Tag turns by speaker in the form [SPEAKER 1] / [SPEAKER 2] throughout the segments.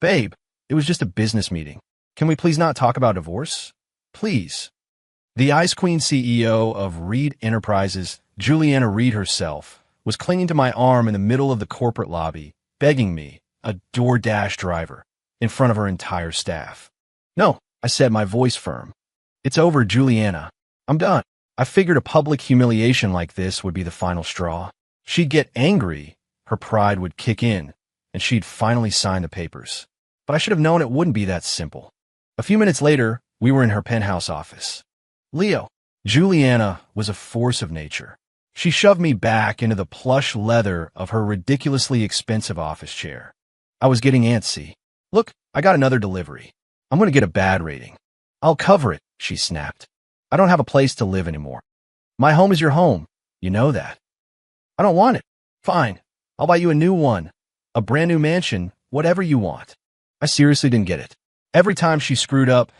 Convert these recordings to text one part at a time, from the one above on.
[SPEAKER 1] Babe, it was just a business meeting. Can we please not talk about divorce? Please. The Ice Queen CEO of Reed Enterprises, Juliana Reed herself, was clinging to my arm in the middle of the corporate lobby, begging me, a DoorDash driver, in front of her entire staff. No, I said, my voice firm. It's over, Juliana. I'm done. I figured a public humiliation like this would be the final straw. She'd get angry, her pride would kick in, and she'd finally sign the papers. But I should have known it wouldn't be that simple. A few minutes later, we were in her penthouse office. Leo. Juliana was a force of nature. She shoved me back into the plush leather of her ridiculously expensive office chair. I was getting antsy. Look, I got another delivery. I'm going to get a bad rating. I'll cover it, she snapped. I don't have a place to live anymore. My home is your home. You know that. I don't want it. Fine. I'll buy you a new one. A brand new mansion, whatever you want. I seriously didn't get it. Every time she screwed up,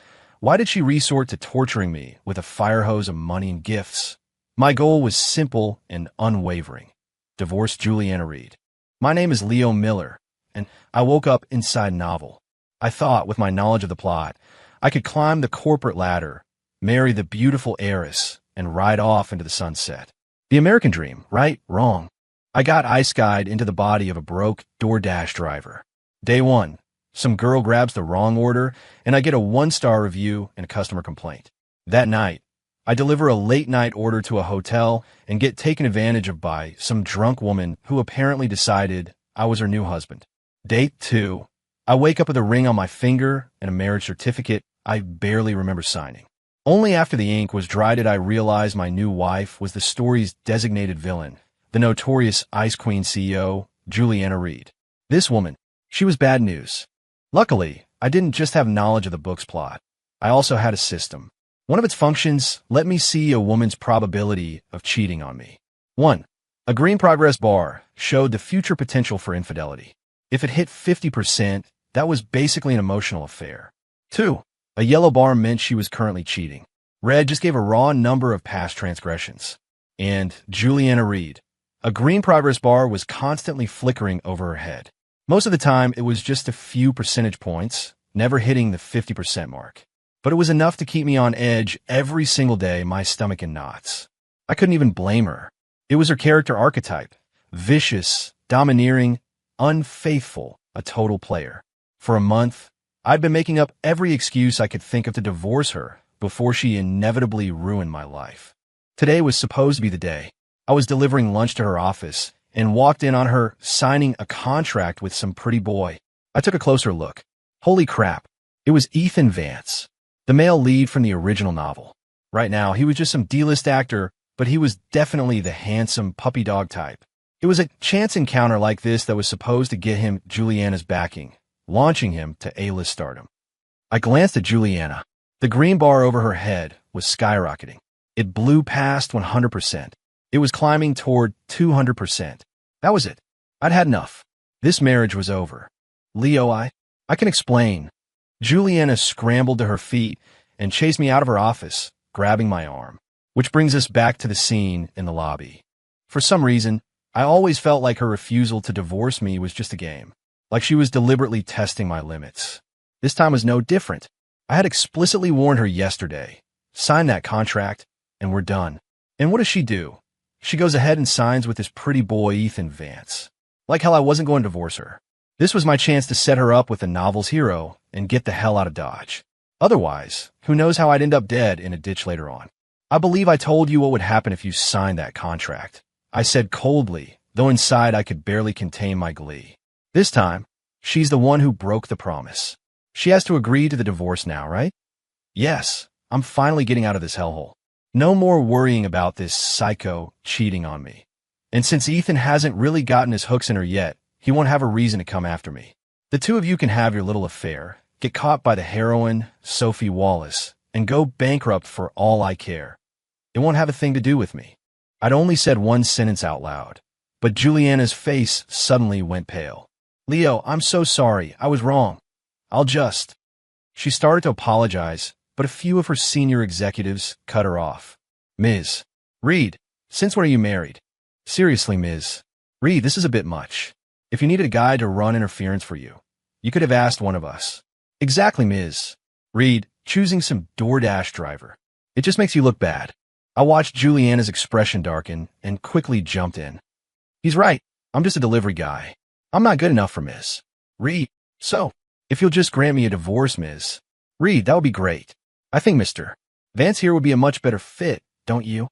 [SPEAKER 1] why did she resort to torturing me with a fire hose of money and gifts? My goal was simple and unwavering. Divorce Juliana Reed. My name is Leo Miller, and I woke up inside novel. I thought, with my knowledge of the plot, I could climb the corporate ladder, marry the beautiful heiress, and ride off into the sunset. The American dream, right? Wrong. I got ice-guyed into the body of a broke DoorDash driver. Day one, some girl grabs the wrong order, and I get a 1-star review and a customer complaint. That night, I deliver a late-night order to a hotel and get taken advantage of by some drunk woman who apparently decided I was her new husband. Date 2, I wake up with a ring on my finger and a marriage certificate I barely remember signing. Only after the ink was dry did I realize my new wife was the story's designated villain, the notorious Ice Queen CEO, Juliana Reed. This woman, she was bad news. Luckily, I didn't just have knowledge of the book's plot. I also had a system. One of its functions let me see a woman's probability of cheating on me. 1. A green progress bar showed the future potential for infidelity. If it hit 50%, that was basically an emotional affair. 2. A yellow bar meant she was currently cheating. Red just gave a raw number of past transgressions. And Juliana Reed. A green progress bar was constantly flickering over her head. Most of the time, it was just a few percentage points, never hitting the 50% mark. But it was enough to keep me on edge every single day, my stomach in knots. I couldn't even blame her. It was her character archetype. Vicious, domineering, unfaithful, a total player. For a month, I'd been making up every excuse I could think of to divorce her before she inevitably ruined my life. Today was supposed to be the day. I was delivering lunch to her office and walked in on her signing a contract with some pretty boy. I took a closer look. Holy crap. It was Ethan Vance, the male lead from the original novel. Right now, he was just some D-list actor, but he was definitely the handsome puppy dog type. It was a chance encounter like this that was supposed to get him Juliana's backing, launching him to A-list stardom. I glanced at Juliana. The green bar over her head was skyrocketing. It blew past 100%. It was climbing toward 200%. That was it. I'd had enough. This marriage was over. Leo, I can explain. Juliana scrambled to her feet and chased me out of her office, grabbing my arm. Which brings us back to the scene in the lobby. For some reason, I always felt like her refusal to divorce me was just a game. Like she was deliberately testing my limits. This time was no different. I had explicitly warned her yesterday. Sign that contract, and we're done. And what does she do? She goes ahead and signs with this pretty boy, Ethan Vance. Like hell I wasn't going to divorce her. This was my chance to set her up with the novel's hero and get the hell out of Dodge. Otherwise, who knows how I'd end up dead in a ditch later on. I believe I told you what would happen if you signed that contract. I said coldly, though inside I could barely contain my glee. This time, she's the one who broke the promise. She has to agree to the divorce now, right? Yes, I'm finally getting out of this hellhole. No more worrying about this psycho cheating on me. And since Ethan hasn't really gotten his hooks in her yet, he won't have a reason to come after me. The two of you can have your little affair, get caught by the heroine, Sophie Wallace, and go bankrupt for all I care. It won't have a thing to do with me. I'd only said one sentence out loud, but Juliana's face suddenly went pale. Leo, I'm so sorry. I was wrong. I'll just... She started to apologize, but a few of her senior executives cut her off. Ms. Reed, since when are you married? Seriously, Ms. Reed, this is a bit much. If you needed a guy to run interference for you, You could have asked one of us. Exactly, Ms. Reed, choosing some DoorDash driver. It just makes you look bad. I watched Juliana's expression darken and quickly jumped in. He's right. I'm just a delivery guy. I'm not good enough for Ms. Reed. So, if you'll just grant me a divorce, Ms. Reed, that would be great. I think Mr. Vance here would be a much better fit, don't you?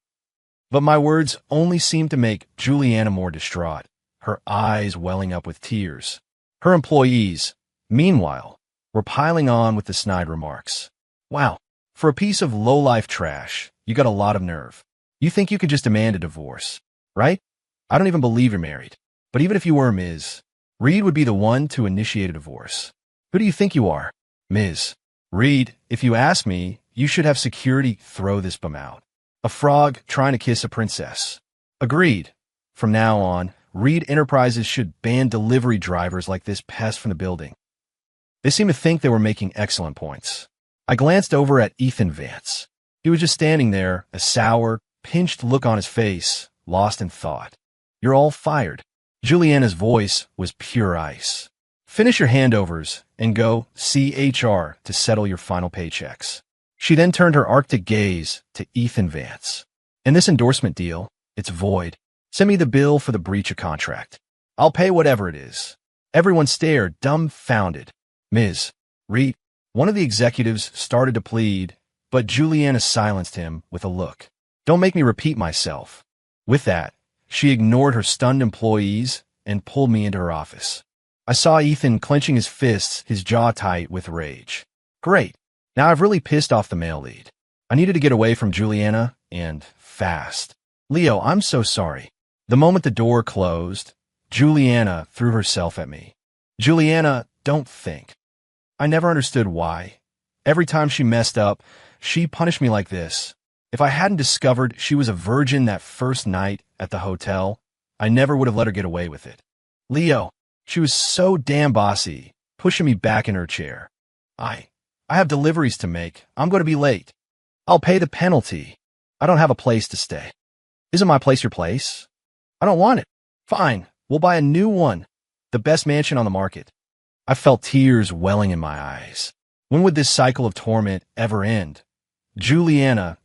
[SPEAKER 1] But my words only seemed to make Juliana more distraught, her eyes welling up with tears. Her employees, meanwhile, were piling on with the snide remarks. Wow, for a piece of low-life trash, you got a lot of nerve. You think you could just demand a divorce, right? I don't even believe you're married. But even if you were, Ms. Reed would be the one to initiate a divorce. Who do you think you are? Ms. Reed, if you ask me, you should have security throw this bum out. A frog trying to kiss a princess. Agreed. From now on, Reed Enterprises should ban delivery drivers like this pest from the building. They seemed to think they were making excellent points. I glanced over at Ethan Vance. He was just standing there, a sour, pinched look on his face, lost in thought. You're all fired. Juliana's voice was pure ice. Finish your handovers and go see HR to settle your final paychecks. She then turned her arctic gaze to Ethan Vance. In this endorsement deal, it's void. Send me the bill for the breach of contract. I'll pay whatever it is. Everyone stared, dumbfounded. Ms. Reed, one of the executives started to plead, but Juliana silenced him with a look. Don't make me repeat myself. With that, she ignored her stunned employees and pulled me into her office. I saw Ethan clenching his fists, his jaw tight with rage. Great. Now I've really pissed off the male lead. I needed to get away from Juliana, and fast. Leo, I'm so sorry. The moment the door closed, Juliana threw herself at me. Juliana, don't think. I never understood why. Every time she messed up, she punished me like this. If I hadn't discovered she was a virgin that first night at the hotel, I never would have let her get away with it. Leo, she was so damn bossy, pushing me back in her chair. I have deliveries to make. I'm going to be late. I'll pay the penalty. I don't have a place to stay. Isn't my place your place? I don't want it. Fine, we'll buy a new one. The best mansion on the market. I felt tears welling in my eyes. When would this cycle of torment ever end? Juliana,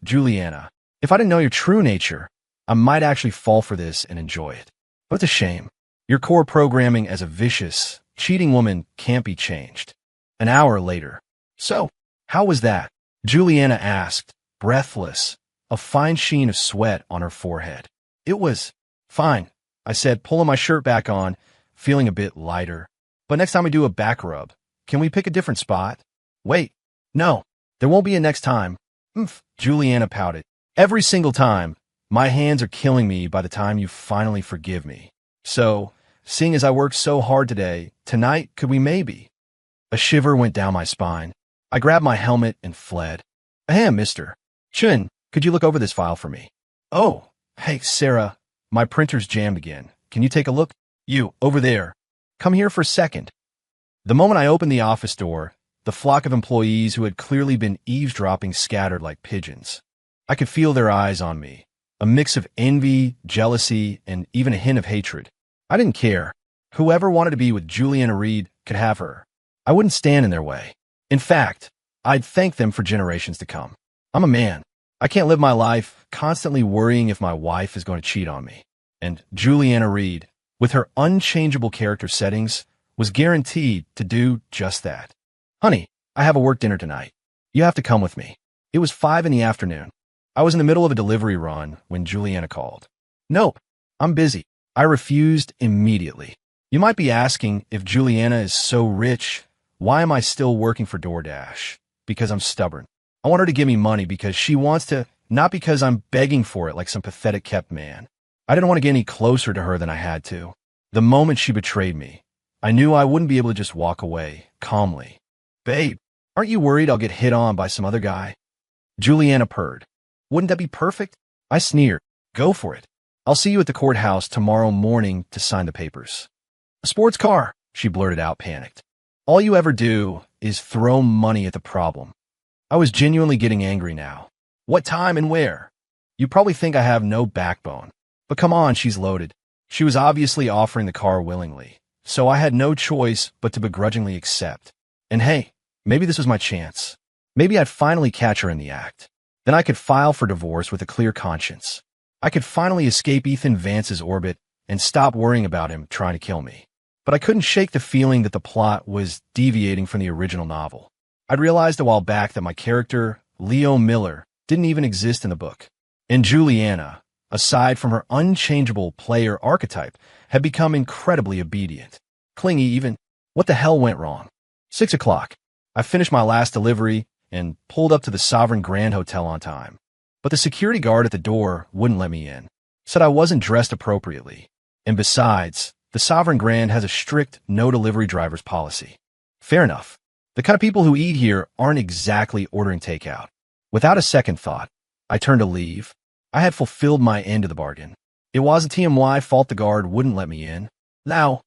[SPEAKER 1] if I didn't know your true nature, I might actually fall for this and enjoy it. But it's a shame. Your core programming as a vicious, cheating woman can't be changed. An hour later. So, how was that? Juliana asked, breathless, a fine sheen of sweat on her forehead. It was fine, I said, pulling my shirt back on, feeling a bit lighter. But next time we do a back rub, can we pick a different spot? Wait, no, there won't be a next time. Juliana pouted. Every single time, my hands are killing me by the time you finally forgive me. So, seeing as I worked so hard today, tonight, could we maybe? A shiver went down my spine. I grabbed my helmet and fled. Ahem, mister. Chun, could you look over this file for me? Oh, hey, Sarah, my printer's jammed again. Can you take a look? You, over there. Come here for a second. The moment I opened the office door, the flock of employees who had clearly been eavesdropping scattered like pigeons. I could feel their eyes on me, a mix of envy, jealousy, and even a hint of hatred. I didn't care. Whoever wanted to be with Juliana Reed could have her. I wouldn't stand in their way. In fact, I'd thank them for generations to come. I'm a man. I can't live my life constantly worrying if my wife is going to cheat on me. And Juliana Reed, with her unchangeable character settings, was guaranteed to do just that. Honey, I have a work dinner tonight. You have to come with me. It was 5 p.m. I was in the middle of a delivery run when Juliana called. Nope, I'm busy. I refused immediately. You might be asking, if Juliana is so rich, why am I still working for DoorDash? Because I'm stubborn. I want her to give me money because she wants to, not because I'm begging for it like some pathetic kept man. I didn't want to get any closer to her than I had to. The moment she betrayed me, I knew I wouldn't be able to just walk away, calmly. Babe, aren't you worried I'll get hit on by some other guy? Juliana purred. Wouldn't that be perfect? I sneered. Go for it. I'll see you at the courthouse tomorrow morning to sign the papers. A sports car, she blurted out, panicked. All you ever do is throw money at the problem. I was genuinely getting angry now. What time and where? You probably think I have no backbone. But come on, she's loaded. She was obviously offering the car willingly. so I had no choice but to begrudgingly accept. And hey, maybe this was my chance. Maybe I'd finally catch her in the act. Then I could file for divorce with a clear conscience. I could finally escape Ethan Vance's orbit and stop worrying about him trying to kill me. But I couldn't shake the feeling that the plot was deviating from the original novel. I'd realized a while back that my character, Leo Miller, didn't even exist in the book. And Juliana, aside from her unchangeable player archetype, had become incredibly obedient. Clingy even. What the hell went wrong? 6 o'clock. I finished my last delivery and pulled up to the Sovereign Grand Hotel on time. But the security guard at the door wouldn't let me in. Said I wasn't dressed appropriately. And besides, the Sovereign Grand has a strict no-delivery drivers policy. Fair enough. The kind of people who eat here aren't exactly ordering takeout. Without a second thought, I turned to leave. I had fulfilled my end of the bargain. It wasn't TMY fault the guard wouldn't let me in. Now,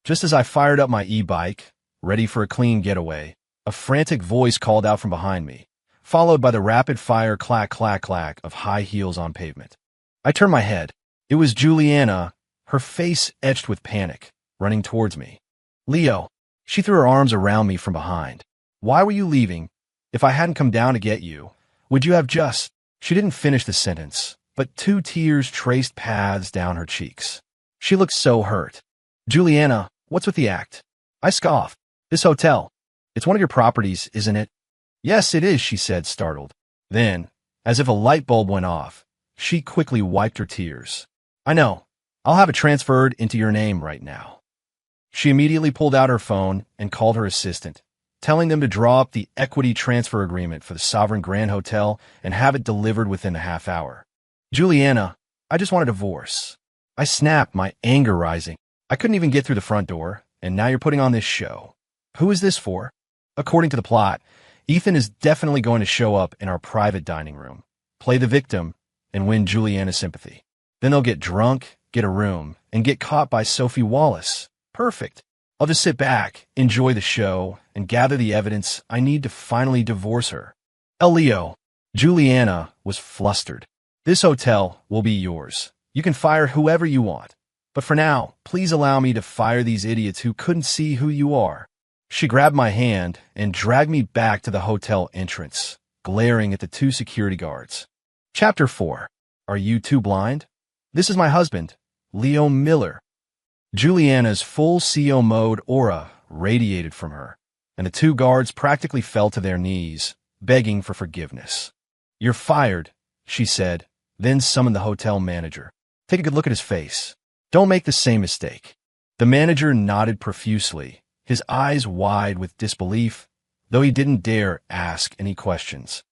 [SPEAKER 1] just as I fired up my e-bike, ready for a clean getaway, a frantic voice called out from behind me, followed by the rapid-fire clack-clack-clack of high heels on pavement. I turned my head. It was Juliana, her face etched with panic, running towards me. Leo. She threw her arms around me from behind. Why were you leaving? If I hadn't come down to get you, would you have just... She didn't finish the sentence, but 2 tears traced paths down her cheeks. She looked so hurt. Juliana, what's with the act? I scoffed. This hotel. It's one of your properties, isn't it? Yes, it is, she said, startled. Then, as if a light bulb went off, she quickly wiped her tears. I know. I'll have it transferred into your name right now. She immediately pulled out her phone and called her assistant, telling them to draw up the equity transfer agreement for the Sovereign Grand Hotel and have it delivered within a half hour. Juliana, I just want a divorce. I snapped, my anger rising. I couldn't even get through the front door, and now you're putting on this show. Who is this for? According to the plot, Ethan is definitely going to show up in our private dining room, play the victim, and win Juliana's sympathy. Then they'll get drunk, get a room, and get caught by Sophie Wallace. Perfect. I'll just sit back, enjoy the show, and gather the evidence I need to finally divorce her. Leo. Juliana was flustered. This hotel will be yours. You can fire whoever you want. But for now, please allow me to fire these idiots who couldn't see who you are. She grabbed my hand and dragged me back to the hotel entrance, glaring at the 2 security guards. Chapter 4. Are you too blind? This is my husband, Leo Miller. Juliana's full CO mode aura radiated from her, and the 2 guards practically fell to their knees, begging for forgiveness. You're fired, she said, then summoned the hotel manager. Take a good look at his face. Don't make the same mistake. The manager nodded profusely, his eyes wide with disbelief, though he didn't dare ask any questions.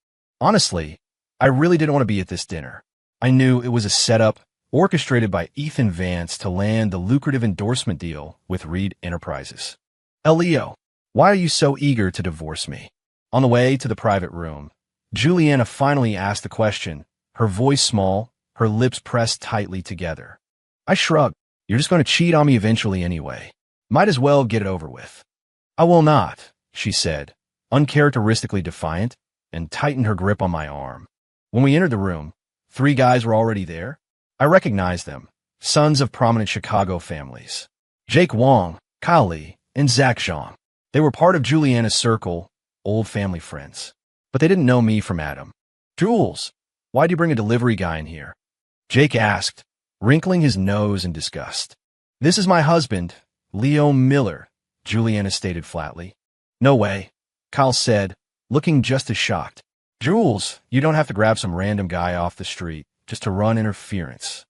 [SPEAKER 1] Honestly, I really didn't want to be at this dinner. I knew it was a setup orchestrated by Ethan Vance to land the lucrative endorsement deal with Reed Enterprises. Leo, why are you so eager to divorce me? On the way to the private room, Juliana finally asked the question, her voice small, her lips pressed tightly together. I shrugged. You're just going to cheat on me eventually anyway. Might as well get it over with. I will not, she said, uncharacteristically defiant, and tightened her grip on my arm. When we entered the room, 3 guys were already there. I recognized them, sons of prominent Chicago families. Jake Wong, Kyle Lee, and Zach Zhang. They were part of Juliana's circle, old family friends. But they didn't know me from Adam. Jules, why'd you bring a delivery guy in here? Jake asked, wrinkling his nose in disgust. This is my husband, Leo Miller, Juliana stated flatly. No way, Kyle said, looking just as shocked. Jules, you don't have to grab some random guy off the street just to run interference.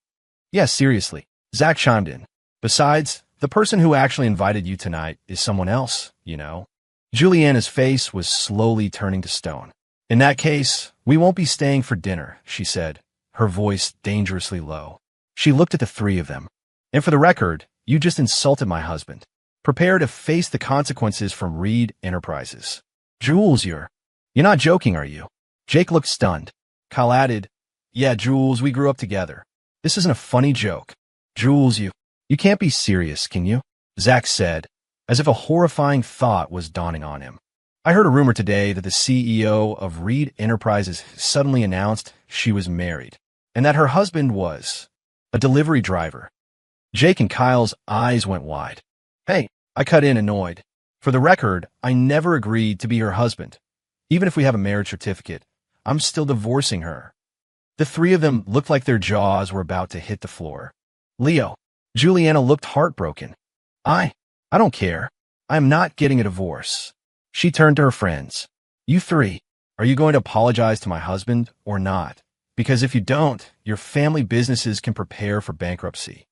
[SPEAKER 1] Yeah, seriously, Zach chimed in. Besides, the person who actually invited you tonight is someone else, you know. Juliana's face was slowly turning to stone. In that case, we won't be staying for dinner, she said, her voice dangerously low. She looked at the 3 of them. And for the record, you just insulted my husband. Prepare to face the consequences from Reed Enterprises. Jules, you're not joking, are you? Jake looked stunned. Kyle added, Yeah, Jules, we grew up together. This isn't a funny joke. Jules, you can't be serious, can you? Zach said, as if a horrifying thought was dawning on him. I heard a rumor today that the CEO of Reed Enterprises suddenly announced she was married, and that her husband was a delivery driver. Jake and Kyle's eyes went wide. Hey, I cut in annoyed. For the record, I never agreed to be her husband. Even if we have a marriage certificate, I'm still divorcing her. The three of them looked like their jaws were about to hit the floor. Leo. Juliana looked heartbroken. I don't care. I am not getting a divorce. She turned to her friends. You three, are you going to apologize to my husband or not? Because if you don't, your family businesses can prepare for bankruptcy.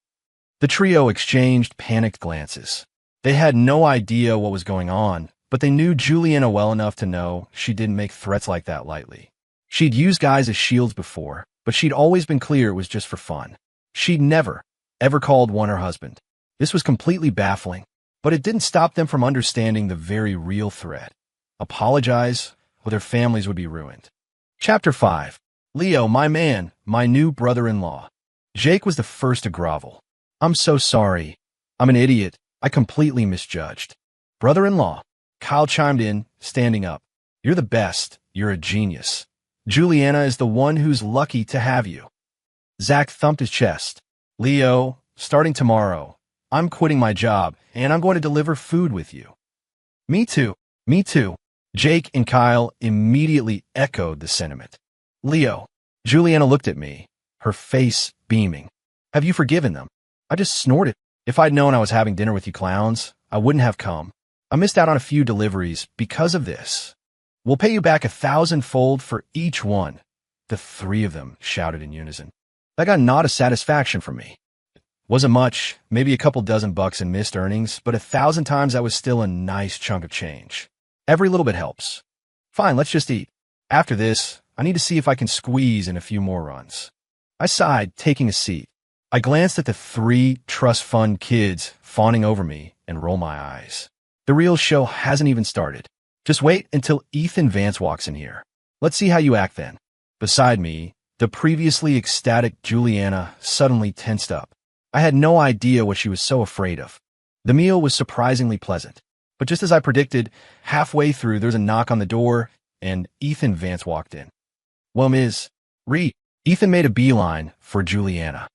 [SPEAKER 1] The trio exchanged panicked glances. They had no idea what was going on, but they knew Juliana well enough to know she didn't make threats like that lightly. She'd used guys as shields before, but she'd always been clear it was just for fun. She'd never, ever called one her husband. This was completely baffling, but it didn't stop them from understanding the very real threat. Apologize, or their families would be ruined. Chapter 5. Leo, my man, my new brother-in-law. Jake was the first to grovel. I'm so sorry. I'm an idiot. I completely misjudged. Brother-in-law. Kyle chimed in, standing up. You're the best. You're a genius. Juliana is the one who's lucky to have you. Zach thumped his chest. Leo, starting tomorrow, I'm quitting my job, and I'm going to deliver food with you. Me too. Me too. Jake and Kyle immediately echoed the sentiment. Leo. Juliana looked at me, her face beaming. Have you forgiven them? I just snorted. If I'd known I was having dinner with you clowns, I wouldn't have come. I missed out on a few deliveries because of this. We'll pay you back 1,000-fold for each one. The three of them shouted in unison. That got not a satisfaction from me. Wasn't much, maybe a couple dozen bucks in missed earnings, but 1,000 times that was still a nice chunk of change. Every little bit helps. Fine, let's just eat. After this, I need to see if I can squeeze in a few more runs. I sighed, taking a seat. I glanced at the three trust fund kids fawning over me and rolled my eyes. The real show hasn't even started. Just wait until Ethan Vance walks in here. Let's see how you act then. Beside me, the previously ecstatic Juliana suddenly tensed up. I had no idea what she was so afraid of. The meal was surprisingly pleasant. But just as I predicted, halfway through there's a knock on the door, and Ethan Vance walked in. Well, Ms. Reed. Ethan made a beeline for Juliana.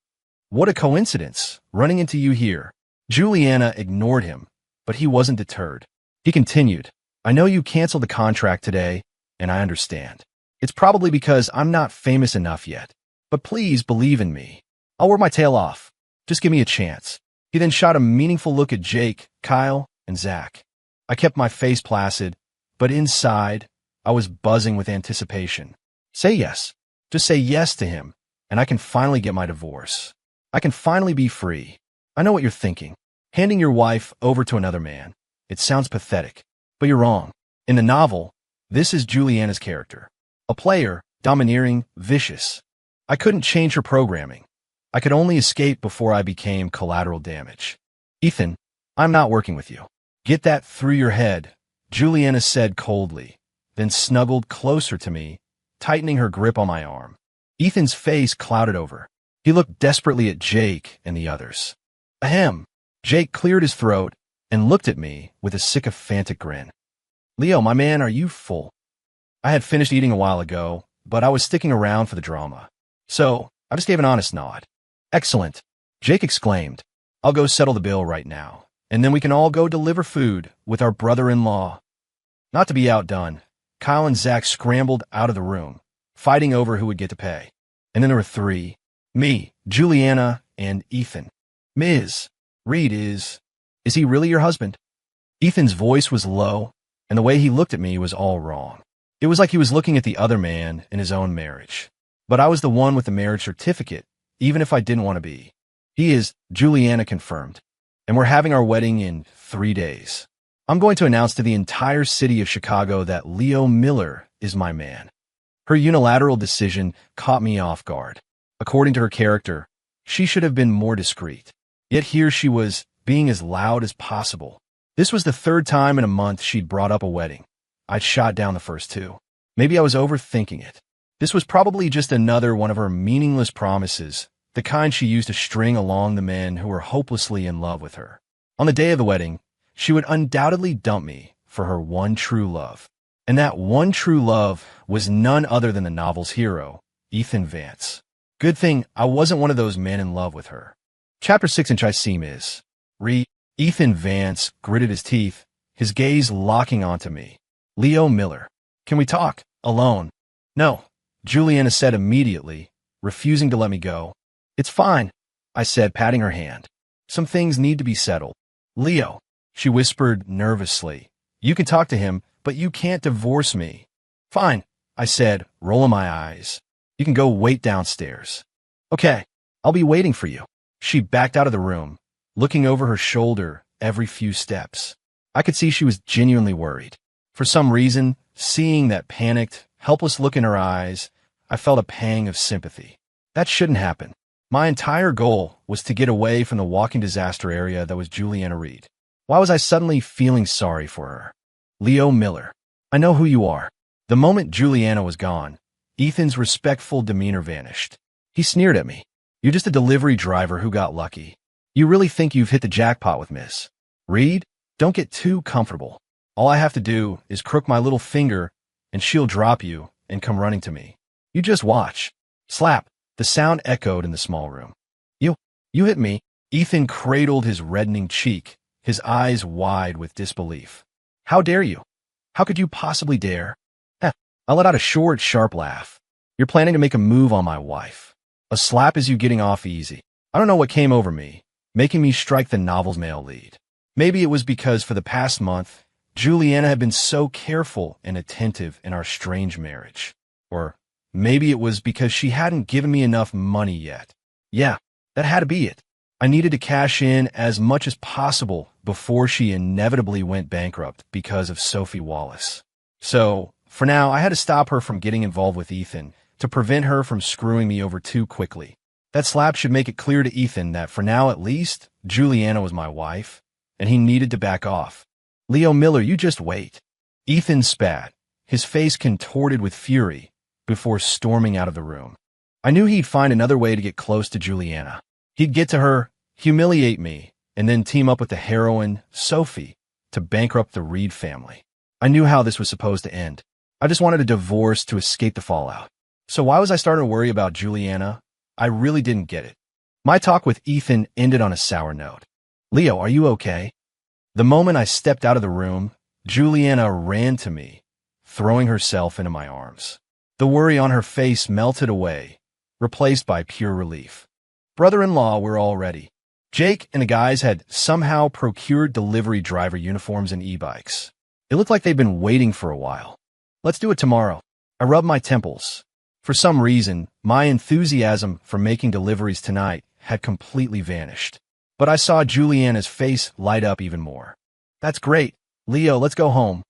[SPEAKER 1] What a coincidence, running into you here. Juliana ignored him, but he wasn't deterred. He continued, I know you canceled the contract today, and I understand. It's probably because I'm not famous enough yet. But please believe in me. I'll work my tail off. Just give me a chance. He then shot a meaningful look at Jake, Kyle, and Zach. I kept my face placid, but inside, I was buzzing with anticipation. Say yes. Just say yes to him, and I can finally get my divorce. I can finally be free. I know what you're thinking. Handing your wife over to another man. It sounds pathetic, but you're wrong. In the novel, this is Juliana's character. A player, domineering, vicious. I couldn't change her programming. I could only escape before I became collateral damage. Ethan, I'm not working with you. Get that through your head, Juliana said coldly, then snuggled closer to me, tightening her grip on my arm. Ethan's face clouded over. He looked desperately at Jake and the others. Ahem. Jake cleared his throat and looked at me with a sycophantic grin. Leo, my man, are you full? I had finished eating a while ago, but I was sticking around for the drama. So, I just gave an honest nod. Excellent, Jake exclaimed. I'll go settle the bill right now, and then we can all go deliver food with our brother-in-law. Not to be outdone, Kyle and Zach scrambled out of the room, fighting over who would get to pay. And then there were three. Me, Juliana, and Ethan. Ms. Reed is he really your husband? Ethan's voice was low, and the way he looked at me was all wrong. It was like he was looking at the other man in his own marriage. But I was the one with the marriage certificate, even if I didn't want to be. He is, Juliana confirmed. And we're having our wedding in 3 days. I'm going to announce to the entire city of Chicago that Leo Miller is my man. Her unilateral decision caught me off guard. According to her character, she should have been more discreet. Yet here she was, being as loud as possible. This was the third time in a month she'd brought up a wedding. I'd shot down the first two. Maybe I was overthinking it. This was probably just another one of her meaningless promises, the kind she used to string along the men who were hopelessly in love with her. On the day of the wedding, she would undoubtedly dump me for her one true love. And that one true love was none other than the novel's hero, Ethan Vance. Good thing I wasn't one of those men in love with her. Chapter 6 in Chisim is, Reed. Ethan Vance gritted his teeth, his gaze locking onto me. Leo Miller. Can we talk? Alone. No, Juliana said immediately, refusing to let me go. It's fine, I said, patting her hand. Some things need to be settled. Leo, she whispered nervously. You can talk to him, but you can't divorce me. Fine, I said, rolling my eyes. You can go wait downstairs. Okay, I'll be waiting for you. She backed out of the room, looking over her shoulder every few steps. I could see she was genuinely worried. For some reason, seeing that panicked, helpless look in her eyes, I felt a pang of sympathy. That shouldn't happen. My entire goal was to get away from the walking disaster area that was Juliana Reed. Why was I suddenly feeling sorry for her? Leo Miller. I know who you are. The moment Juliana was gone, Ethan's respectful demeanor vanished. He sneered at me. You're just a delivery driver who got lucky. You really think you've hit the jackpot with Miss Reed? Don't get too comfortable. All I have to do is crook my little finger and she'll drop you and come running to me. You just watch. Slap. The sound echoed in the small room. You hit me. Ethan cradled his reddening cheek, his eyes wide with disbelief. How dare you? How could you possibly dare? I let out a short, sharp laugh. You're planning to make a move on my wife. A slap is you getting off easy. I don't know what came over me, making me strike the novel's male lead. Maybe it was because for the past month, Juliana had been so careful and attentive in our strange marriage. Or maybe it was because she hadn't given me enough money yet. Yeah, that had to be it. I needed to cash in as much as possible before she inevitably went bankrupt because of Sophie Wallace. So, for now, I had to stop her from getting involved with Ethan to prevent her from screwing me over too quickly. That slap should make it clear to Ethan that for now at least, Juliana was my wife, and he needed to back off. Leo Miller, you just wait. Ethan spat, his face contorted with fury, before storming out of the room. I knew he'd find another way to get close to Juliana. He'd get to her, humiliate me, and then team up with the heroine, Sophie, to bankrupt the Reed family. I knew how this was supposed to end. I just wanted a divorce to escape the fallout. So why was I starting to worry about Juliana? I really didn't get it. My talk with Ethan ended on a sour note. Leo, are you okay? The moment I stepped out of the room, Juliana ran to me, throwing herself into my arms. The worry on her face melted away, replaced by pure relief. Brother-in-law were all ready. Jake and the guys had somehow procured delivery driver uniforms and e-bikes. It looked like they'd been waiting for a while. Let's do it tomorrow. I rubbed my temples. For some reason, my enthusiasm for making deliveries tonight had completely vanished. But I saw Juliana's face light up even more. That's great. Leo, let's go home.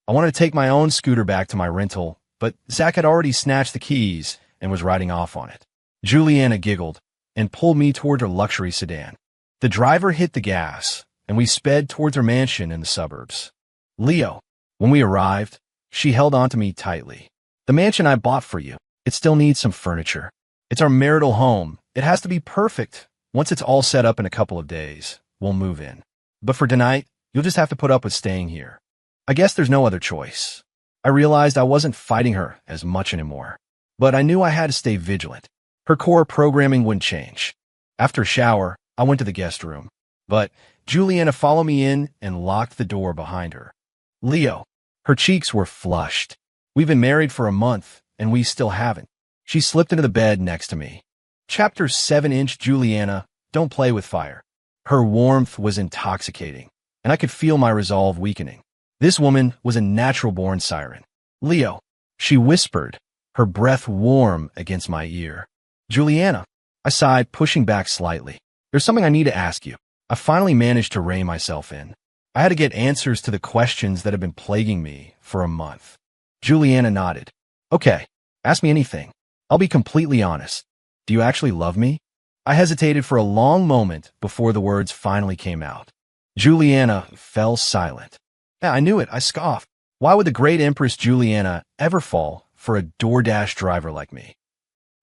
[SPEAKER 1] I wanted to take my own scooter back to my rental, but Zach had already snatched the keys and was riding off on it. Juliana giggled and pulled me toward her luxury sedan. The driver hit the gas, and we sped towards her mansion in the suburbs. Leo, when we arrived, she held onto me tightly. The mansion I bought for you, it still needs some furniture. It's our marital home. It has to be perfect. Once it's all set up in a couple of days, we'll move in. But for tonight, you'll just have to put up with staying here. I guess there's no other choice. I realized I wasn't fighting her as much anymore, but I knew I had to stay vigilant. Her core programming wouldn't change. After a shower, I went to the guest room, but Juliana followed me in and locked the door behind her. Leo, her cheeks were flushed. We've been married for a month, and we still haven't. She slipped into the bed next to me. Chapter 7-inch Juliana, don't play with fire. Her warmth was intoxicating, and I could feel my resolve weakening. This woman was a natural-born siren. Leo, she whispered, her breath warm against my ear. Juliana, I sighed, pushing back slightly. There's something I need to ask you. I finally managed to rein myself in. I had to get answers to the questions that had been plaguing me for a month. Juliana nodded. Okay, ask me anything. I'll be completely honest. Do you actually love me? I hesitated for a long moment before the words finally came out. Juliana fell silent. Yeah, I knew it. I scoffed. Why would the great Empress Juliana ever fall for a DoorDash driver like me?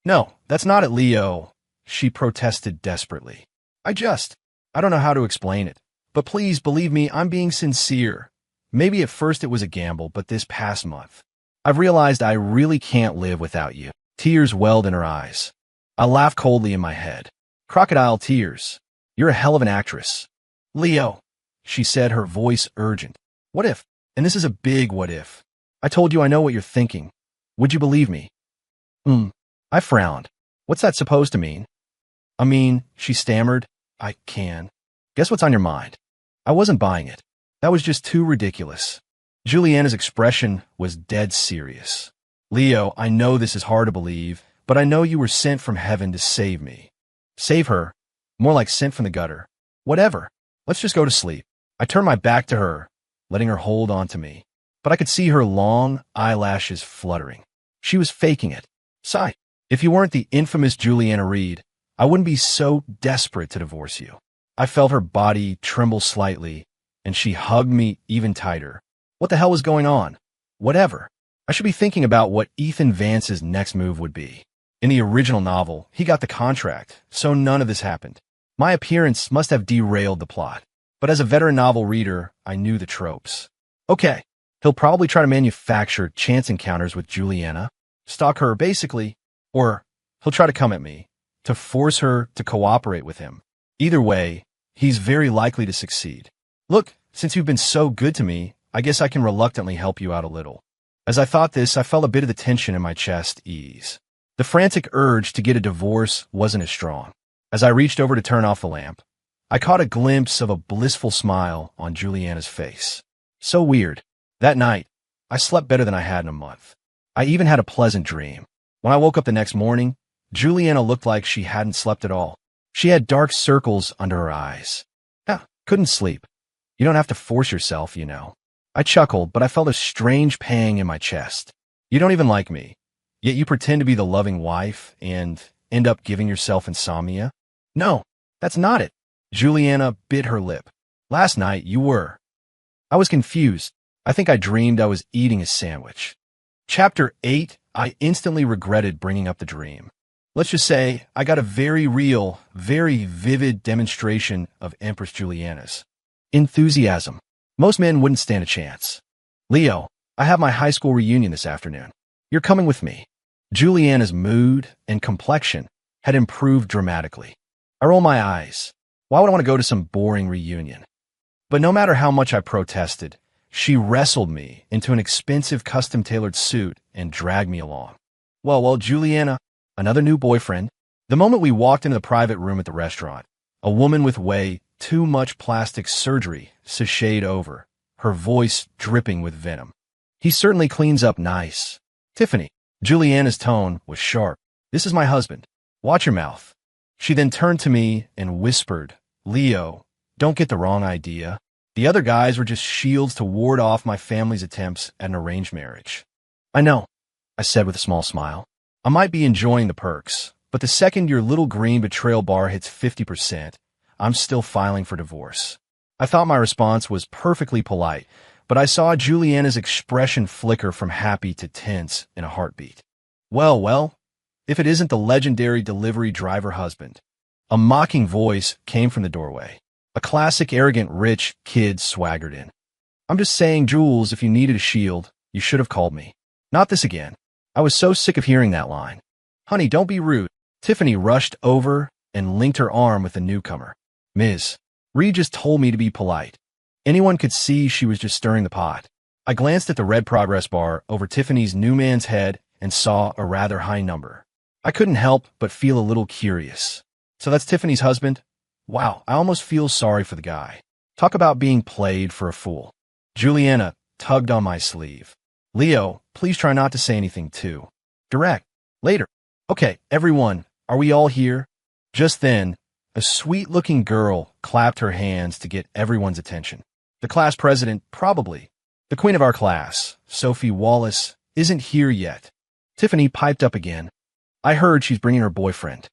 [SPEAKER 1] No, that's not it, Leo, she protested desperately. I don't know how to explain it. But please believe me, I'm being sincere. Maybe at first it was a gamble, but this past month, I've realized I really can't live without you. Tears welled in her eyes. I laughed coldly in my head. Crocodile tears. You're a hell of an actress. Leo, she said, her voice urgent. What if? And this is a big what if. I told you I know what you're thinking. Would you believe me? I frowned. What's that supposed to mean? I mean, she stammered. I can. Guess what's on your mind? I wasn't buying it. That was just too ridiculous. Juliana's expression was dead serious. Leo, I know this is hard to believe, but I know you were sent from heaven to save me. Save her? More like sent from the gutter. Whatever. Let's just go to sleep. I turned my back to her, letting her hold on to me. But I could see her long eyelashes fluttering. She was faking it. Sigh. If you weren't the infamous Juliana Reed, I wouldn't be so desperate to divorce you. I felt her body tremble slightly, and she hugged me even tighter. What the hell was going on? Whatever. I should be thinking about what Ethan Vance's next move would be. In the original novel, he got the contract, so none of this happened. My appearance must have derailed the plot. But as a veteran novel reader, I knew the tropes. Okay, he'll probably try to manufacture chance encounters with Juliana, stalk her basically, or he'll try to come at me, to force her to cooperate with him. Either way, he's very likely to succeed. Look, since you've been so good to me, I guess I can reluctantly help you out a little. As I thought this, I felt a bit of the tension in my chest ease. The frantic urge to get a divorce wasn't as strong. As I reached over to turn off the lamp, I caught a glimpse of a blissful smile on Juliana's face. So weird. That night, I slept better than I had in a month. I even had a pleasant dream. When I woke up the next morning, Juliana looked like she hadn't slept at all. She had dark circles under her eyes. Couldn't sleep. You don't have to force yourself, you know. I chuckled, but I felt a strange pang in my chest. You don't even like me, yet you pretend to be the loving wife and end up giving yourself insomnia? No, that's not it. Juliana bit her lip. Last night, you were. I was confused. I think I dreamed I was eating a sandwich. Chapter 8, I instantly regretted bringing up the dream. Let's just say I got a very real, very vivid demonstration of Empress Juliana's enthusiasm. Most men wouldn't stand a chance. Leo, I have my high school reunion this afternoon. You're coming with me. Juliana's mood and complexion had improved dramatically. I rolled my eyes. Why would I want to go to some boring reunion? But no matter how much I protested, she wrestled me into an expensive custom-tailored suit and dragged me along. Well, Juliana, another new boyfriend. The moment we walked into the private room at the restaurant, a woman with way too much plastic surgery sashayed over, her voice dripping with venom. He certainly cleans up nice. Tiffany. Juliana's tone was sharp. This is my husband. Watch your mouth. She then turned to me and whispered, Leo, don't get the wrong idea. The other guys were just shields to ward off my family's attempts at an arranged marriage. I know, I said with a small smile. I might be enjoying the perks, but the second your little green betrayal bar hits 50%, I'm still filing for divorce. I thought my response was perfectly polite, but I saw Juliana's expression flicker from happy to tense in a heartbeat. Well, if it isn't the legendary delivery driver husband. A mocking voice came from the doorway. A classic arrogant rich kid swaggered in. I'm just saying, Jules, if you needed a shield, you should have called me. Not this again. I was so sick of hearing that line. Honey, don't be rude. Tiffany rushed over and linked her arm with the newcomer. Ms. Reed just told me to be polite. Anyone could see she was just stirring the pot. I glanced at the red progress bar over Tiffany's new man's head and saw a rather high number. I couldn't help but feel a little curious. So that's Tiffany's husband? Wow, I almost feel sorry for the guy. Talk about being played for a fool. Juliana tugged on my sleeve. Leo, please try not to say anything too direct. Later. Okay, everyone, are we all here? Just then, a sweet-looking girl clapped her hands to get everyone's attention. The class president, probably. The queen of our class, Sophie Wallace, isn't here yet. Tiffany piped up again. I heard she's bringing her boyfriend.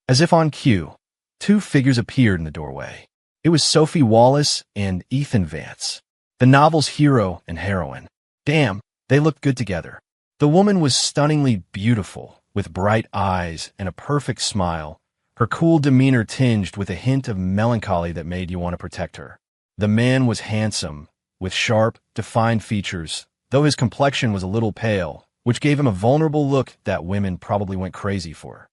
[SPEAKER 1] As if on cue, two figures appeared in the doorway. It was Sophie Wallace and Ethan Vance, the novel's hero and heroine. Damn, they looked good together. The woman was stunningly beautiful, with bright eyes and a perfect smile, her cool demeanor tinged with a hint of melancholy that made you want to protect her. The man was handsome, with sharp, defined features, though his complexion was a little pale, which gave him a vulnerable look that women probably went crazy for.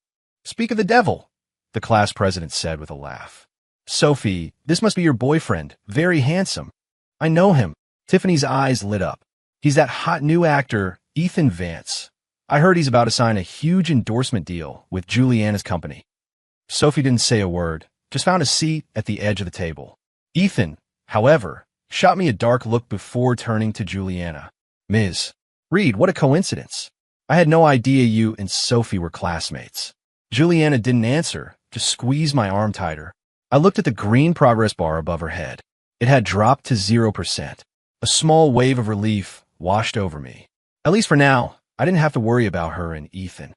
[SPEAKER 1] Speak of the devil, the class president said with a laugh. Sophie, this must be your boyfriend. Very handsome. I know him. Tiffany's eyes lit up. He's that hot new actor, Ethan Vance. I heard he's about to sign a huge endorsement deal with Juliana's company. Sophie didn't say a word, just found a seat at the edge of the table. Ethan, however, shot me a dark look before turning to Juliana. Ms. Reed, what a coincidence. I had no idea you and Sophie were classmates. Juliana didn't answer, just squeezed my arm tighter. I looked at the green progress bar above her head. It had dropped to 0%. A small wave of relief washed over me. At least for now, I didn't have to worry about her and Ethan.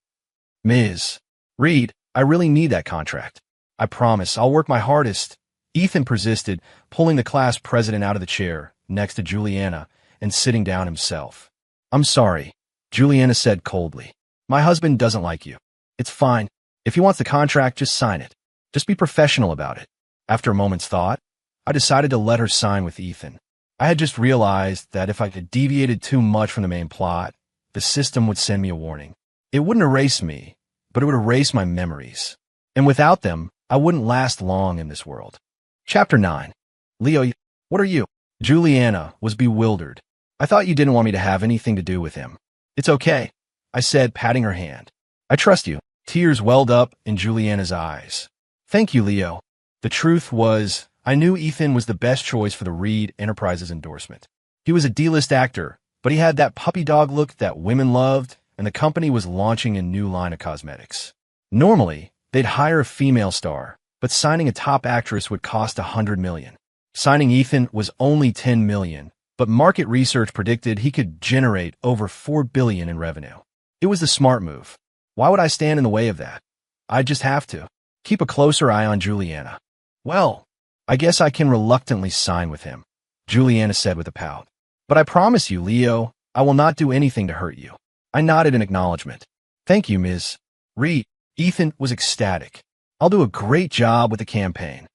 [SPEAKER 1] Ms. Reed, I really need that contract. I promise I'll work my hardest. Ethan persisted, pulling the class president out of the chair next to Juliana and sitting down himself. I'm sorry, Juliana said coldly. My husband doesn't like you. It's fine. If he wants the contract, just sign it. Just be professional about it. After a moment's thought, I decided to let her sign with Ethan. I had just realized that if I had deviated too much from the main plot, the system would send me a warning. It wouldn't erase me, but it would erase my memories. And without them, I wouldn't last long in this world. Chapter 9. Leo, what are you? Juliana was bewildered. I thought you didn't want me to have anything to do with him. It's okay, I said, patting her hand. I trust you. Tears welled up in Juliana's eyes. Thank you, Leo. The truth was, I knew Ethan was the best choice for the Reed Enterprises endorsement. He was a D-list actor, but he had that puppy dog look that women loved, and the company was launching a new line of cosmetics. Normally, they'd hire a female star, but signing a top actress would cost $100 million. Signing Ethan was only $10 million, but market research predicted he could generate over $4 billion in revenue. It was the smart move. Why would I stand in the way of that? I'd just have to. Keep a closer eye on Juliana. Well, I guess I can reluctantly sign with him, Juliana said with a pout. But I promise you, Leo, I will not do anything to hurt you. I nodded in acknowledgement. Thank you, Ms. Reed. Ethan was ecstatic. I'll do a great job with the campaign.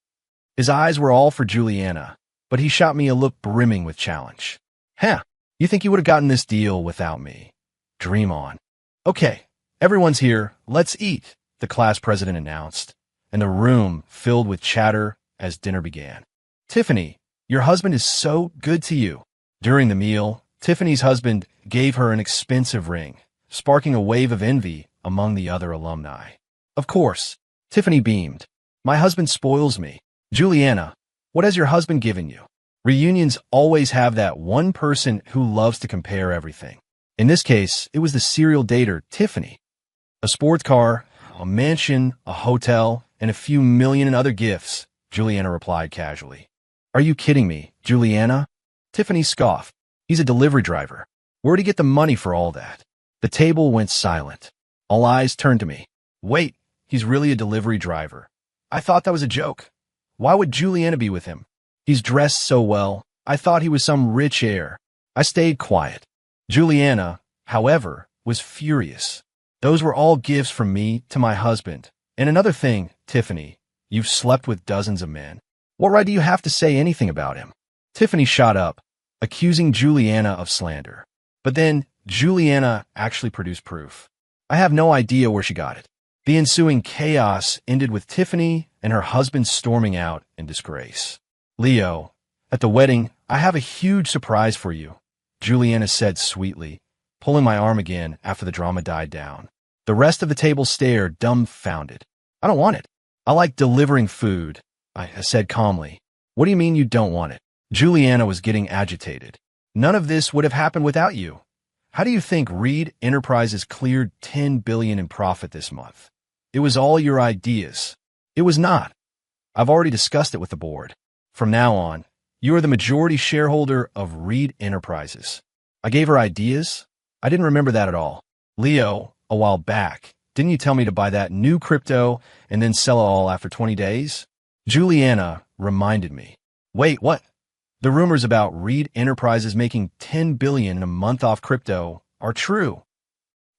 [SPEAKER 1] His eyes were all for Juliana, but he shot me a look brimming with challenge. Huh, you think you would have gotten this deal without me? Dream on. Okay, everyone's here. Let's eat, the class president announced, and the room filled with chatter as dinner began. Tiffany, your husband is so good to you. During the meal, Tiffany's husband gave her an expensive ring, sparking a wave of envy among the other alumni. Of course, Tiffany beamed. My husband spoils me. Juliana, what has your husband given you? Reunions always have that one person who loves to compare everything. In this case, it was the serial dater, Tiffany. A sports car, a mansion, a hotel, and a few million in other gifts, Juliana replied casually. Are you kidding me, Juliana? Tiffany scoffed. He's a delivery driver. Where'd he get the money for all that? The table went silent. All eyes turned to me. Wait, he's really a delivery driver. I thought that was a joke. Why would Juliana be with him? He's dressed so well. I thought he was some rich heir. I stayed quiet. Juliana, however, was furious. Those were all gifts from me to my husband. And another thing, Tiffany, you've slept with dozens of men. What right do you have to say anything about him? Tiffany shot up, accusing Juliana of slander. But then, Juliana actually produced proof. I have no idea where she got it. The ensuing chaos ended with Tiffany and her husband storming out in disgrace. Leo, at the wedding, I have a huge surprise for you, Juliana said sweetly, pulling my arm again after the drama died down. The rest of the table stared, dumbfounded. I don't want it. I like delivering food, I said calmly. What do you mean you don't want it? Juliana was getting agitated. None of this would have happened without you. How do you think Reed Enterprises cleared $10 billion in profit this month? It was all your ideas. It was not. I've already discussed it with the board. From now on, you are the majority shareholder of Reed Enterprises. I gave her ideas? I didn't remember that at all. Leo, a while back, didn't you tell me to buy that new crypto and then sell it all after 20 days? Juliana reminded me. Wait, what? The rumors about Reed Enterprises making $10 billion in a month off crypto are true.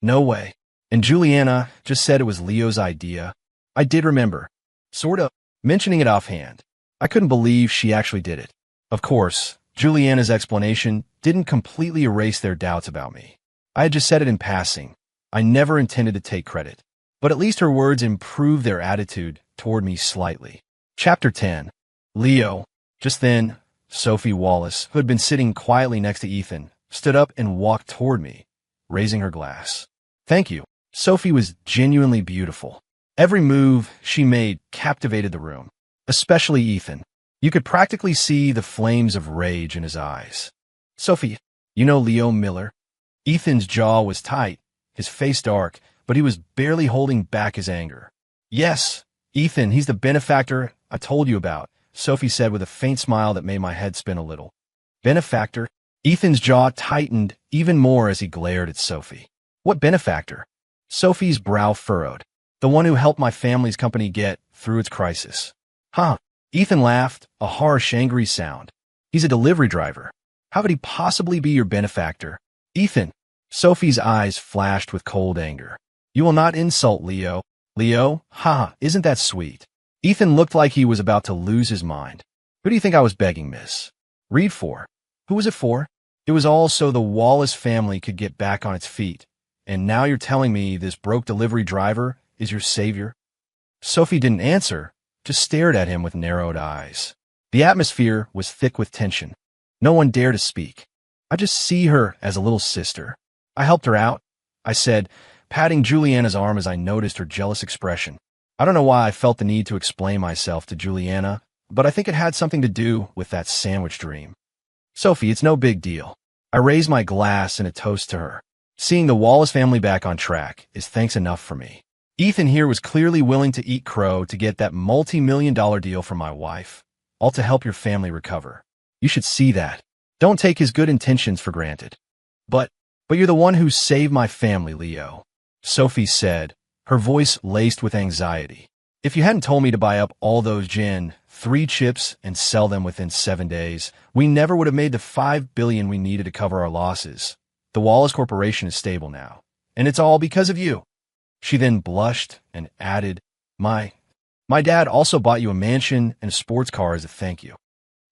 [SPEAKER 1] No way. And Juliana just said it was Leo's idea. I did remember. Sort of. Mentioning it offhand. I couldn't believe she actually did it. Of course, Juliana's explanation didn't completely erase their doubts about me. I had just said it in passing. I never intended to take credit. But at least her words improved their attitude toward me slightly. Chapter 10. Leo. Just then, Sophie Wallace, who had been sitting quietly next to Ethan, stood up and walked toward me, raising her glass. Thank you. Sophie was genuinely beautiful. Every move she made captivated the room, especially Ethan. You could practically see the flames of rage in his eyes. Sophie, you know Leo Miller? Ethan's jaw was tight, his face dark, but he was barely holding back his anger. Yes, Ethan, he's the benefactor I told you about, Sophie said with a faint smile that made my head spin a little. Benefactor? Ethan's jaw tightened even more as he glared at Sophie. What benefactor? Sophie's brow furrowed. The one who helped my family's company get through its crisis. Huh. Ethan laughed, a harsh, angry sound. He's a delivery driver. How could he possibly be your benefactor? Ethan. Sophie's eyes flashed with cold anger. You will not insult Leo. Leo? Ha, isn't that sweet? Ethan looked like he was about to lose his mind. Who do you think I was begging, miss? Read for. Who was it for? It was all so the Wallace family could get back on its feet. And now you're telling me this broke delivery driver is your savior? Sophie didn't answer, just stared at him with narrowed eyes. The atmosphere was thick with tension. No one dared to speak. I just see her as a little sister. I helped her out, I said, patting Juliana's arm as I noticed her jealous expression. I don't know why I felt the need to explain myself to Juliana, but I think it had something to do with that sandwich dream. Sophie, it's no big deal. I raised my glass in a toast to her. Seeing the Wallace family back on track is thanks enough for me. Ethan here was clearly willing to eat crow to get that multi-million-dollar deal from my wife, all to help your family recover. You should see that. Don't take his good intentions for granted. But you're the one who saved my family, Leo, Sophie said, her voice laced with anxiety. If you hadn't told me to buy up all those gin, 3 chips, and sell them within 7 days, we never would have made the $5 billion we needed to cover our losses. The Wallace Corporation is stable now, and it's all because of you. She then blushed and added, My dad also bought you a mansion and a sports car as a thank you.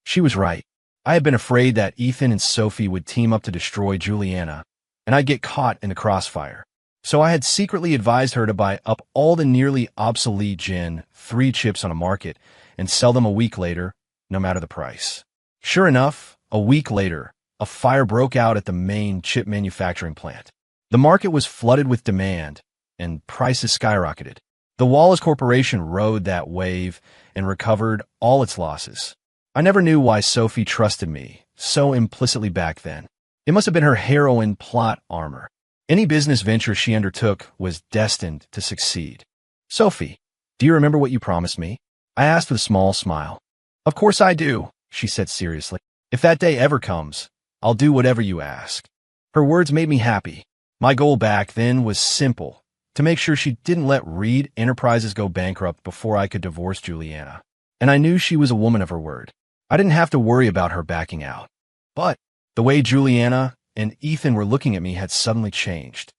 [SPEAKER 1] She was right. I had been afraid that Ethan and Sophie would team up to destroy Juliana, and I'd get caught in the crossfire. So I had secretly advised her to buy up all the nearly obsolete gin, 3 chips on a market, and sell them a week later, no matter the price. Sure enough, a week later, a fire broke out at the main chip manufacturing plant. The market was flooded with demand, and prices skyrocketed. The Wallace Corporation rode that wave and recovered all its losses. I never knew why Sophie trusted me so implicitly back then. It must have been her heroin plot armor. Any business venture she undertook was destined to succeed. Sophie, do you remember what you promised me? I asked with a small smile. Of course I do, she said seriously. If that day ever comes, I'll do whatever you ask. Her words made me happy. My goal back then was simple, to make sure she didn't let Reed Enterprises go bankrupt before I could divorce Juliana. And I knew she was a woman of her word. I didn't have to worry about her backing out. But the way Juliana and Ethan were looking at me had suddenly changed.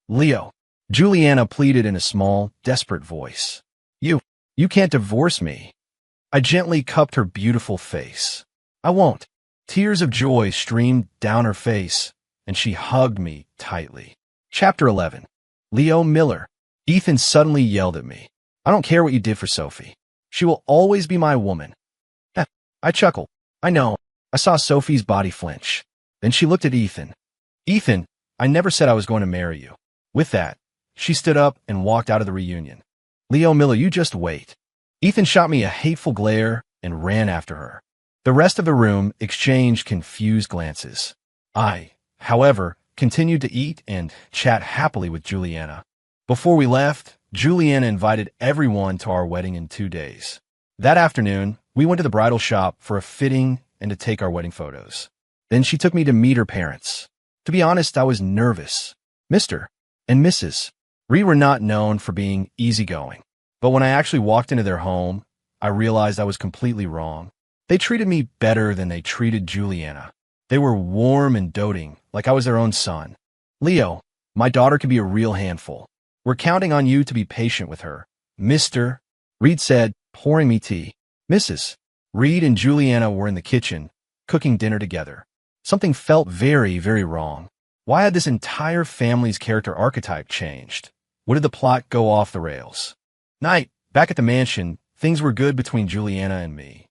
[SPEAKER 1] Leo, Juliana pleaded in a small, desperate voice. You can't divorce me. I gently cupped her beautiful face. I won't. Tears of joy streamed down her face, and she hugged me tightly. Chapter 11. Leo Miller. Ethan suddenly yelled at me. I don't care what you did for Sophie. She will always be my woman. I chuckled. I know. I saw Sophie's body flinch. Then she looked at Ethan. Ethan, I never said I was going to marry you. With that, she stood up and walked out of the reunion. Leo Miller, you just wait. Ethan shot me a hateful glare and ran after her. The rest of the room exchanged confused glances. I, however, continued to eat and chat happily with Juliana. Before we left, Juliana invited everyone to our wedding in 2 days. That afternoon, we went to the bridal shop for a fitting and to take our wedding photos. Then she took me to meet her parents. To be honest, I was nervous. Mr. and Mrs. Reed were not known for being easygoing. But when I actually walked into their home, I realized I was completely wrong. They treated me better than they treated Juliana. They were warm and doting, like I was their own son. Leo, my daughter can be a real handful. We're counting on you to be patient with her. Mr. Reed said, pouring me tea. Mrs. Reed and Juliana were in the kitchen, cooking dinner together. Something felt very, very wrong. Why had this entire family's character archetype changed? What did the plot go off the rails? Night, back at the mansion, things were good between Juliana and me.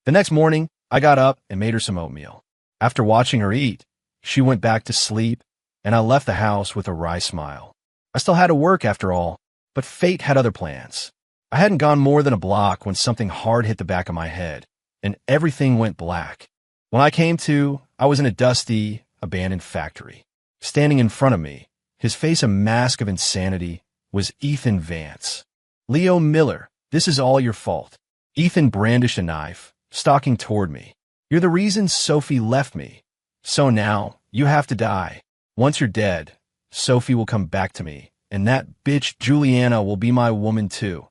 [SPEAKER 1] The next morning, I got up and made her some oatmeal. After watching her eat, she went back to sleep, and I left the house with a wry smile. I still had to work after all, but fate had other plans. I hadn't gone more than a block when something hard hit the back of my head, and everything went black. When I came to, I was in a dusty, abandoned factory. Standing in front of me, his face a mask of insanity, was Ethan Vance. "Leo Miller, this is all your fault." Ethan brandished a knife, stalking toward me. "You're the reason Sophie left me. So now, you have to die. Once you're dead, Sophie will come back to me, and that bitch Juliana will be my woman too.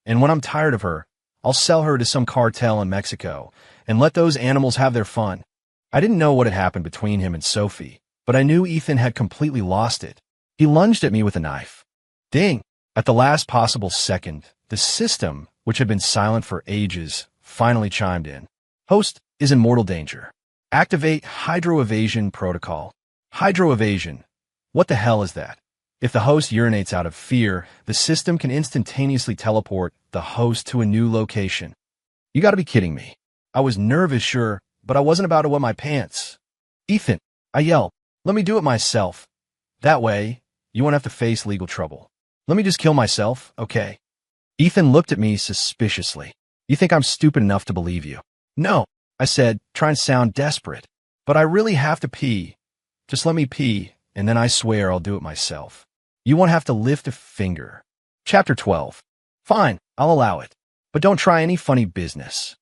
[SPEAKER 1] And when I'm tired of her, I'll sell her to some cartel in Mexico and let those animals have their fun." I didn't know what had happened between him and Sophie, but I knew Ethan had completely lost it. He lunged at me with a knife. Ding! At the last possible second, the system, which had been silent for ages, finally chimed in. "Host is in mortal danger. Activate hydroevasion protocol." Hydroevasion. What the hell is that? If the host urinates out of fear, the system can instantaneously teleport the host to a new location. You gotta be kidding me. I was nervous, sure, but I wasn't about to wet my pants. "Ethan," I yelled, "let me do it myself. That way, you won't have to face legal trouble. Let me just kill myself, okay?" Ethan looked at me suspiciously. "You think I'm stupid enough to believe you?" "No," I said, trying to sound desperate. "But I really have to pee. Just let me pee, and then I swear I'll do it myself. You won't have to lift a finger." Chapter 12. Fine, I'll allow it. But don't try any funny business.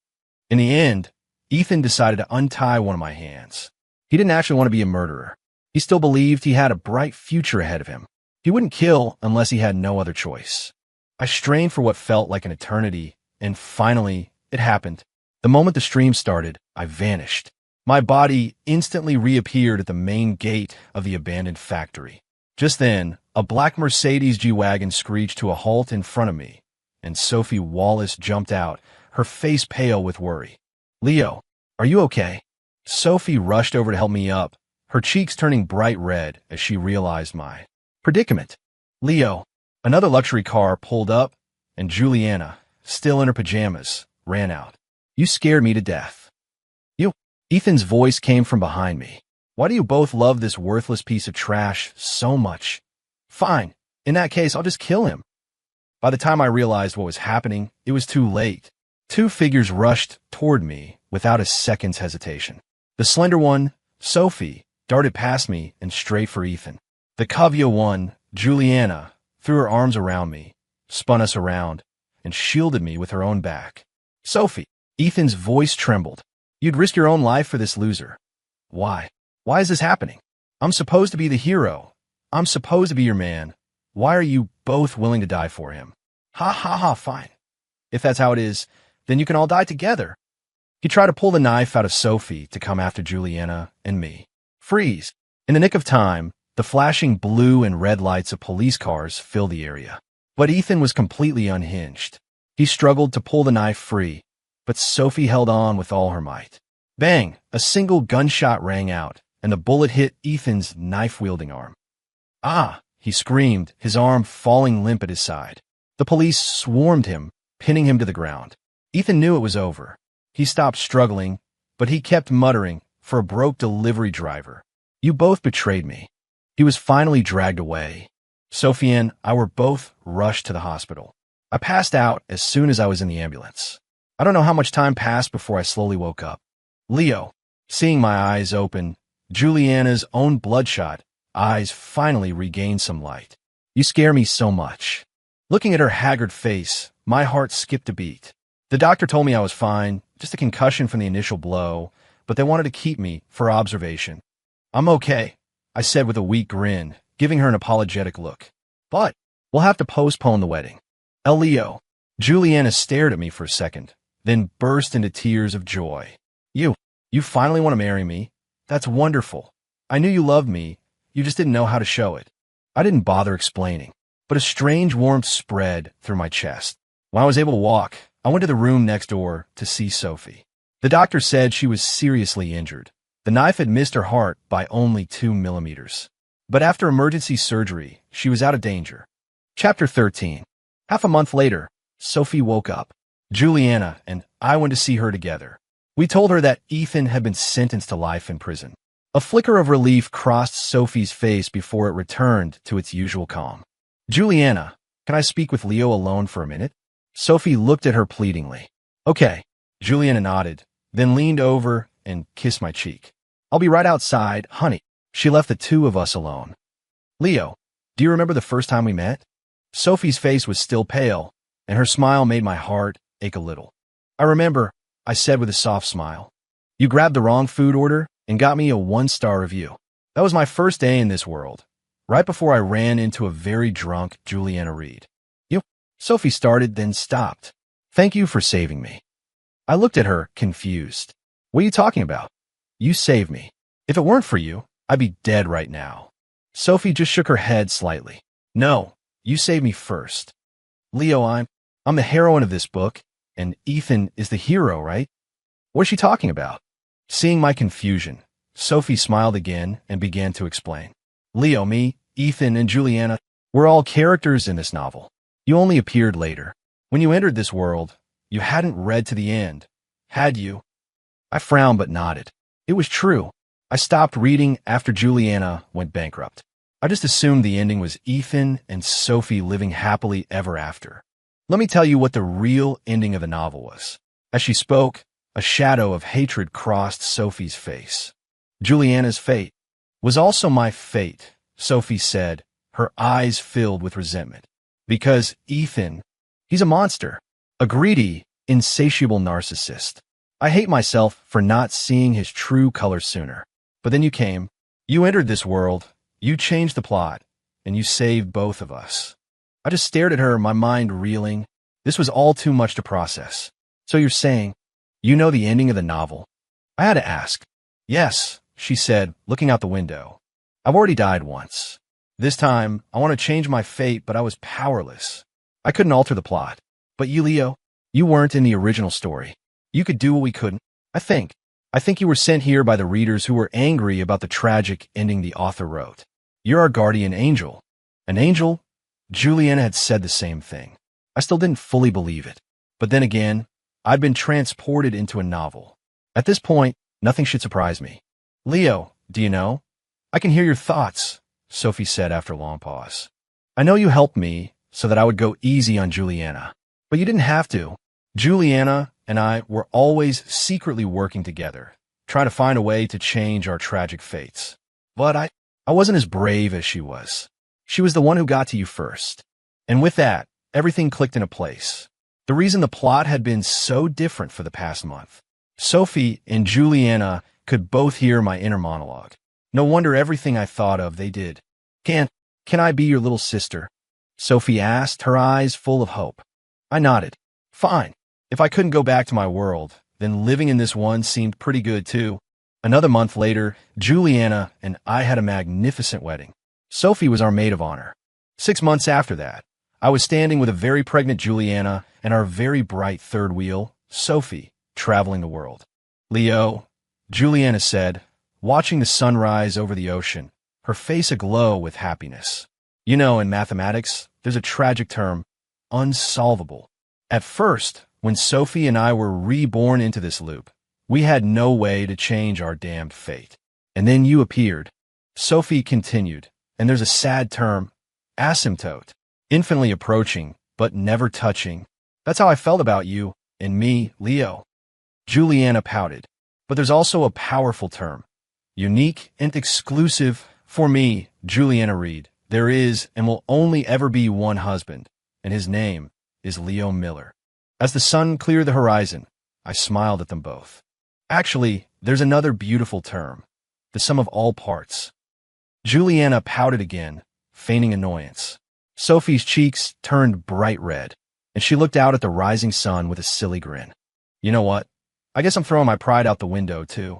[SPEAKER 1] In the end, Ethan decided to untie one of my hands. He didn't actually want to be a murderer. He still believed he had a bright future ahead of him. He wouldn't kill unless he had no other choice. I strained for what felt like an eternity, and finally, it happened. The moment the stream started, I vanished. My body instantly reappeared at the main gate of the abandoned factory. Just then, a black Mercedes G-Wagon screeched to a halt in front of me, and Sophie Wallace jumped out, her face pale with worry. "Leo, are you okay?" Sophie rushed over to help me up, her cheeks turning bright red as she realized my predicament. "Leo." Another luxury car pulled up, and Juliana, still in her pajamas, ran out. "You scared me to death." "You?" Ethan's voice came from behind me. "Why do you both love this worthless piece of trash so much?" "Fine. In that case, I'll just kill him." By the time I realized what was happening, it was too late. Two figures rushed toward me without a second's hesitation. The slender one, Sophie, darted past me and straight for Ethan. The Cavia one, Juliana, threw her arms around me, spun us around, and shielded me with her own back. "Sophie," Ethan's voice trembled. "You'd risk your own life for this loser. Why? Why is this happening? I'm supposed to be the hero. I'm supposed to be your man. Why are you both willing to die for him?" "Ha ha ha, fine. If that's how it is, then you can all die together." He tried to pull the knife out of Sophie to come after Juliana and me. Freeze. In the nick of time, the flashing blue and red lights of police cars filled the area. But Ethan was completely unhinged. He struggled to pull the knife free, but Sophie held on with all her might. Bang! A single gunshot rang out, and the bullet hit Ethan's knife-wielding arm. "Ah!" he screamed, his arm falling limp at his side. The police swarmed him, pinning him to the ground. Ethan knew it was over. He stopped struggling, but he kept muttering, "For a broke delivery driver. You both betrayed me." He was finally dragged away. Sophie and I were both rushed to the hospital. I passed out as soon as I was in the ambulance. I don't know how much time passed before I slowly woke up. Leo, seeing my eyes open, Juliana's own bloodshot eyes finally regained some light. "You scare me so much." Looking at her haggard face, my heart skipped a beat. The doctor told me I was fine, just a concussion from the initial blow, but they wanted to keep me for observation. "I'm okay," I said with a weak grin, giving her an apologetic look. "But we'll have to postpone the wedding." "Leo." Juliana stared at me for a second, then burst into tears of joy. You finally want to marry me? That's wonderful. I knew you loved me, you just didn't know how to show it." I didn't bother explaining, but a strange warmth spread through my chest. When I was able to walk, I went to the room next door to see Sophie. The doctor said she was seriously injured. The knife had missed her heart by only 2 millimeters. But after emergency surgery, she was out of danger. Chapter 13. Half a month later, Sophie woke up. Juliana and I went to see her together. We told her that Ethan had been sentenced to life in prison. A flicker of relief crossed Sophie's face before it returned to its usual calm. Juliana, can I speak with Leo alone for a minute? Sophie looked at her pleadingly. Okay. Juliana nodded, then leaned over and kissed my cheek. I'll be right outside, honey. She left the two of us alone. Leo, do you remember the first time we met? Sophie's face was still pale, and her smile made my heart ache a little. I remember, I said with a soft smile. You grabbed the wrong food order and got me a 1-star review. That was my first day in this world, right before I ran into a very drunk Juliana Reed. You? Sophie started, then stopped. Thank you for saving me. I looked at her, confused. What are you talking about? You saved me. If it weren't for you, I'd be dead right now. Sophie just shook her head slightly. No, you saved me first. Leo, I'm the heroine of this book, and Ethan is the hero, right? What is she talking about? Seeing my confusion, Sophie smiled again and began to explain. Leo, me, Ethan, and Juliana, we're all characters in this novel. You only appeared later. When you entered this world, you hadn't read to the end, had you? I frowned but nodded. It was true. I stopped reading after Juliana went bankrupt. I just assumed the ending was Ethan and Sophie living happily ever after. Let me tell you what the real ending of the novel was. As she spoke, a shadow of hatred crossed Sophie's face. Juliana's fate was also my fate, Sophie said, her eyes filled with resentment. Because Ethan, he's a monster, a greedy, insatiable narcissist. I hate myself for not seeing his true colors sooner. But then you came, you entered this world, you changed the plot, and you saved both of us. I just stared at her, my mind reeling. This was all too much to process. So you're saying, you know the ending of the novel? I had to ask. Yes, she said, looking out the window. I've already died once. This time, I want to change my fate, but I was powerless. I couldn't alter the plot. But you, Leo, you weren't in the original story. You could do what we couldn't. I think you were sent here by the readers who were angry about the tragic ending the author wrote. You're our guardian angel. An angel? Juliana had said the same thing. I still didn't fully believe it. But then again, I'd been transported into a novel. At this point, nothing should surprise me. Leo, do you know? I can hear your thoughts, Sophie said after a long pause. I know you helped me so that I would go easy on Juliana. But you didn't have to. Juliana and I were always secretly working together, trying to find a way to change our tragic fates. But I wasn't as brave as she was. She was the one who got to you first. And with that, everything clicked into place. The reason the plot had been so different for the past month. Sophie and Juliana could both hear my inner monologue. No wonder everything I thought of, they did. Can I be your little sister? Sophie asked, her eyes full of hope. I nodded. Fine. If I couldn't go back to my world, then living in this one seemed pretty good too. Another month later, Juliana and I had a magnificent wedding. Sophie was our maid of honor. 6 months after that, I was standing with a very pregnant Juliana and our very bright third wheel, Sophie, traveling the world. Leo, Juliana said, watching the sunrise over the ocean, her face aglow with happiness. You know, in mathematics, there's a tragic term, unsolvable. At first, when Sophie and I were reborn into this loop, we had no way to change our damned fate. And then you appeared. Sophie continued, and there's a sad term, asymptote, infinitely approaching, but never touching. That's how I felt about you and me, Leo. Juliana pouted. But there's also a powerful term, unique and exclusive for me, Juliana Reed. There is and will only ever be one husband, and his name is Leo Miller. As the sun cleared the horizon, I smiled at them both. Actually, there's another beautiful term, the sum of all parts. Juliana pouted again, feigning annoyance. Sophie's cheeks turned bright red, and she looked out at the rising sun with a silly grin. You know what? I guess I'm throwing my pride out the window, too.